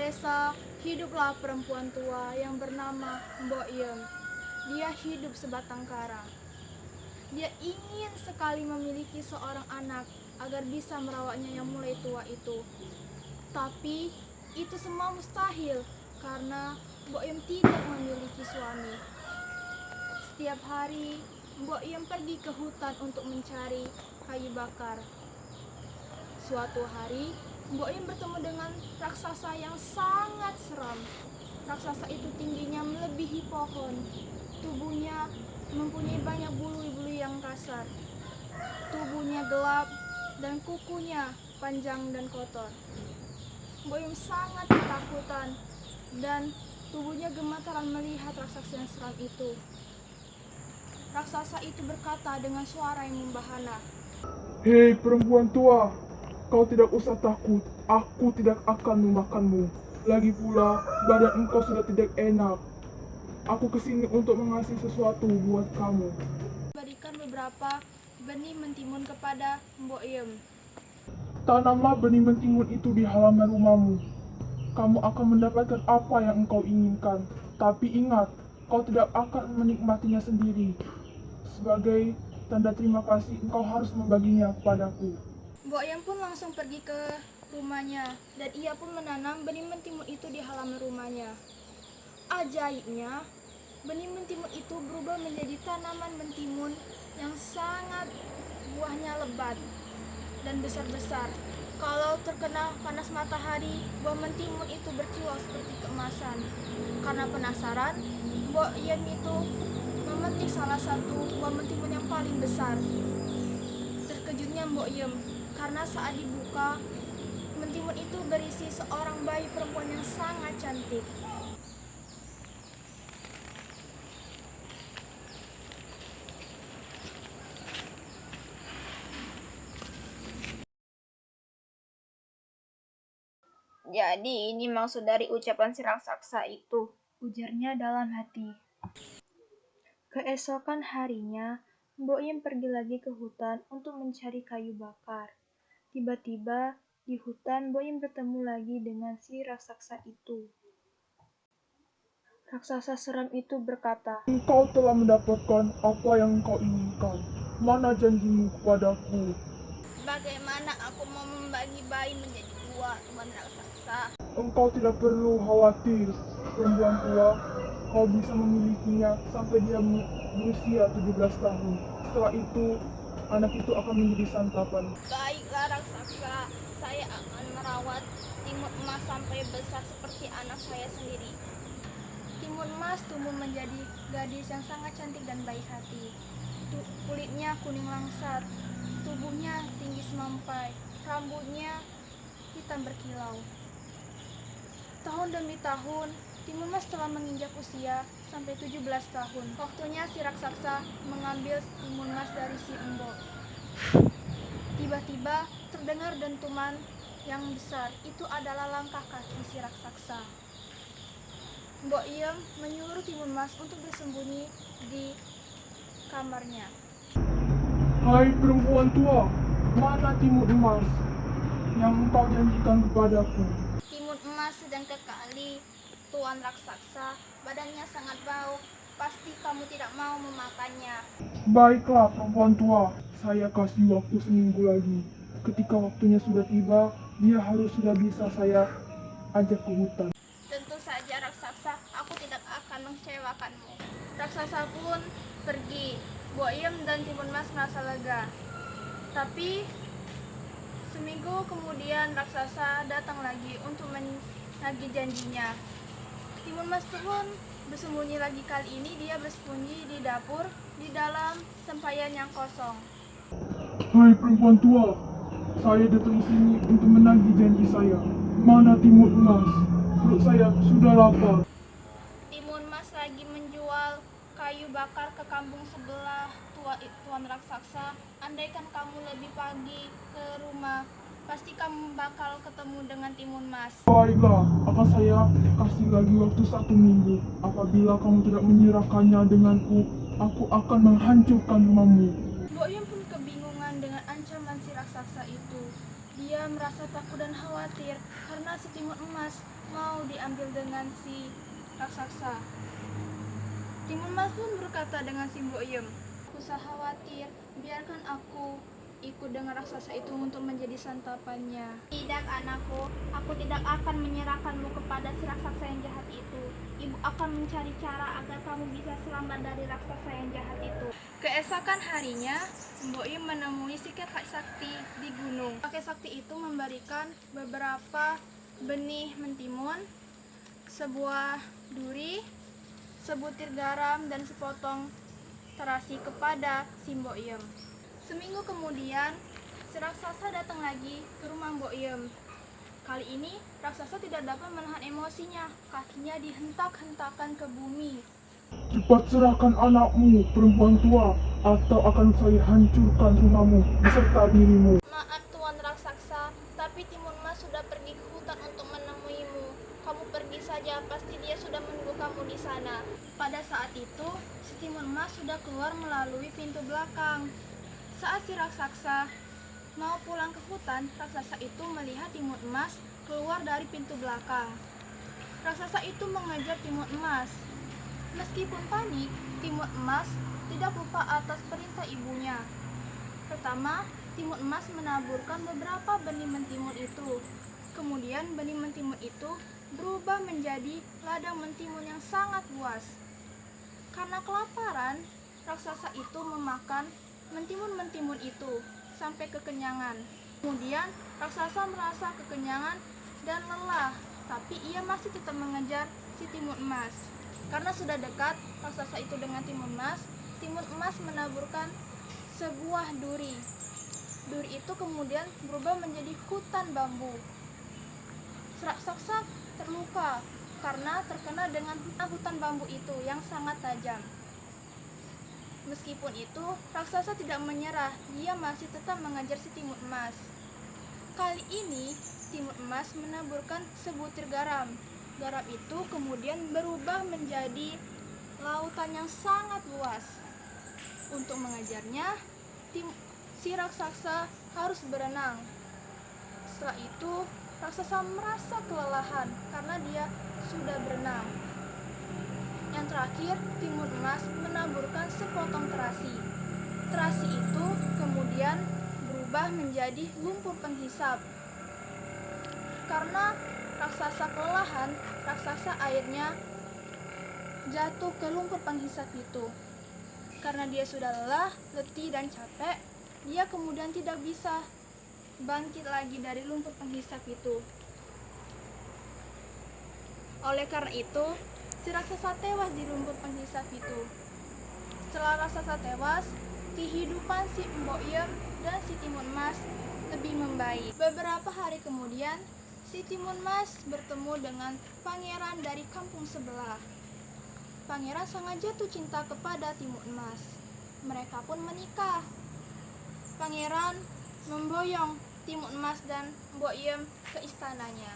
desa, hiduplah perempuan tua yang bernama Mbok Yem. Dia hidup sebatang kara. Dia ingin sekali memiliki seorang anak agar bisa merawatnya yang mulai tua itu. Tapi itu semua mustahil karena Mbok Yem tidak memiliki suami. Setiap hari Mbok Yem pergi ke hutan untuk mencari kayu bakar. Suatu hari Mbok Yem bertemu dengan raksasa yang sangat seram. Raksasa itu tingginya melebihi pohon. Tubuhnya mempunyai banyak bulu-bulu yang kasar. Tubuhnya gelap dan kukunya panjang dan kotor. Mbok Yem sangat ketakutan dan tubuhnya gemetaran melihat raksasa yang seram itu. Raksasa itu berkata dengan suara yang membahana, "Hei perempuan tua, kau tidak usah takut, aku tidak akan memakanmu. Lagi pula, badan engkau sudah tidak enak. Aku kesini untuk mengasih sesuatu buat kamu." berikan beberapa benih mentimun kepada Mbok Yem. Tanamlah benih mentimun itu di halaman rumahmu. Kamu akan mendapatkan apa yang engkau inginkan. Tapi ingat, kau tidak akan menikmatinya sendiri. Sebagai tanda terima kasih, engkau harus membaginya kepadaku. Mbok Yem pun langsung pergi ke rumahnya dan ia pun menanam benih mentimun itu di halaman rumahnya. Ajaibnya, benih mentimun itu berubah menjadi tanaman mentimun yang sangat buahnya lebat dan besar-besar. Kalau terkena panas matahari, buah mentimun itu berkilau seperti keemasan. Karena penasaran, Mbok Yem itu memetik salah satu buah mentimun yang paling besar. Terkejutnya Mbok Yem karena saat dibuka, mentimun itu berisi seorang bayi perempuan yang sangat cantik. Jadi ini maksud dari ucapan si raksasa itu, ujarnya dalam hati. Keesokan harinya, Mbok Yem pergi lagi ke hutan untuk mencari kayu bakar. Tiba-tiba di hutan Mbok Yem bertemu lagi dengan si raksasa itu. Raksasa seram itu berkata, Engkau telah mendapatkan apa yang engkau inginkan. Mana janjimu kepadaku? Bagaimana aku mau membagi bayi menjadi dua, Tuan Raksasa? Engkau tidak perlu khawatir, perempuan tua. Kau bisa memilikinya sampai dia berusia 17 tahun. Setelah itu, anak itu akan menjadi santapan. Baiklah Raksasa, saya akan merawat timun emas sampai besar seperti anak saya sendiri. Timun emas tumbuh menjadi gadis yang sangat cantik dan baik hati. Kulitnya kuning langsat, tubuhnya tinggi semampai, rambutnya hitam berkilau. Tahun demi tahun, timun emas telah menginjak usia sampai 17 tahun. Waktunya si raksasa mengambil timun emas dari si embok. Tiba-tiba terdengar dentuman yang besar. Itu adalah langkah kaki si raksasa. Mbok Yem menyuruh timun emas untuk bersembunyi di kamarnya. Hai perempuan tua, mana timun emas yang engkau janjikan kepadaku? Timun emas sedang kekali, Tuan Raksasa. Badannya sangat bau. Pasti kamu tidak mau memakannya. Baiklah perempuan tua, saya kasih waktu seminggu lagi. Ketika waktunya sudah tiba, dia harus sudah bisa saya ajak ke hutan. Tentu saja raksasa, aku tidak akan mengecewakanmu. Raksasa pun pergi. Mbok Yem dan timun emas merasa lega. Tapi seminggu kemudian raksasa datang lagi untuk menagih janjinya. Timun emas pun bersembunyi lagi. Kali ini dia bersembunyi di dapur di dalam tempayan yang kosong. Hai perempuan tua, saya datang sini untuk menagih janji saya. Mana timun emas? Perut saya sudah lapar. Timun emas lagi menjual kayu bakar ke kampung sebelah. Tuan Raksasa, andaikan kamu lebih pagi ke rumah, pasti kamu bakal ketemu dengan timun emas. Baiklah, akan saya kasih lagi waktu 1 minggu. Apabila kamu tidak menyerahkannya denganku, aku akan menghancurkan rumahmu. Mbok Yem pun kebingungan dengan ancaman si raksasa itu. Dia merasa takut dan khawatir karena si timun emas mau diambil dengan si raksasa. Timun emas pun berkata dengan si Mbok Yem, "Aku khawatir, biarkan aku ikut dengan raksasa itu untuk menjadi santapannya." Tidak, anakku, aku tidak akan menyerahkanmu kepada si raksasa yang jahat itu. Ibu akan mencari cara agar kamu bisa selamat dari raksasa yang jahat itu. Keesokan harinya, Mbok Yem menemui si kakek sakti di gunung. Kakek sakti itu memberikan beberapa benih mentimun, sebuah duri, sebutir garam, dan sepotong terasi kepada si Mbok Yem. Seminggu kemudian, si raksasa datang lagi ke rumah Mbok Yem. Kali ini, raksasa tidak dapat menahan emosinya. Kakinya dihentak-hentakan ke bumi. Cepat serahkan anakmu, perempuan tua, atau akan saya hancurkan rumahmu beserta dirimu. Maaf Tuan Raksasa, tapi Timun Mas sudah pergi ke hutan untuk menemuimu. Kamu pergi saja, pasti dia sudah menunggu kamu di sana. Pada saat itu, si timun emas sudah keluar melalui pintu belakang. Saat si raksasa mau pulang ke hutan, raksasa itu melihat timun emas keluar dari pintu belakang. Raksasa itu mengejar timun emas. Meskipun panik, timun emas tidak lupa atas perintah ibunya. Pertama, timun emas menaburkan beberapa benih mentimun itu. Kemudian benih mentimun itu berubah menjadi ladang mentimun yang sangat luas. Karena kelaparan, raksasa itu memakan mentimun-mentimun itu sampai kekenyangan. Kemudian raksasa merasa kekenyangan dan lelah, tapi ia masih tetap mengejar si timun emas. Karena sudah dekat raksasa itu dengan timun emas menaburkan sebuah duri. Duri itu kemudian berubah menjadi hutan bambu. Raksasa terluka karena terkena dengan hutan bambu itu yang sangat tajam. Meskipun itu, raksasa tidak menyerah, dia masih tetap mengejar si timun emas. Kali ini, timun emas menaburkan sebutir garam. Garam itu kemudian berubah menjadi lautan yang sangat luas. Untuk mengejarnya, si raksasa harus berenang. Setelah itu, raksasa merasa kelelahan karena dia sudah berenang. Yang terakhir, timun emas menaburkan sepotong terasi. Terasi itu kemudian berubah menjadi lumpur penghisap. Karena raksasa kelelahan, raksasa akhirnya jatuh ke lumpur penghisap itu. Karena dia sudah lelah, letih, dan capek, dia kemudian tidak bisa bangkit lagi dari lumpur penghisap itu. Oleh karena itu, si raksasa tewas di lumpur penghisap itu. Setelah raksasa tewas, kehidupan si Mbok Yem dan si timun emas lebih membaik. Beberapa hari kemudian, si timun emas bertemu dengan pangeran dari kampung sebelah. Pangeran sangat jatuh cinta kepada timun emas. Mereka pun menikah. Pangeran memboyong timun emas dan Mbok Yem ke istananya.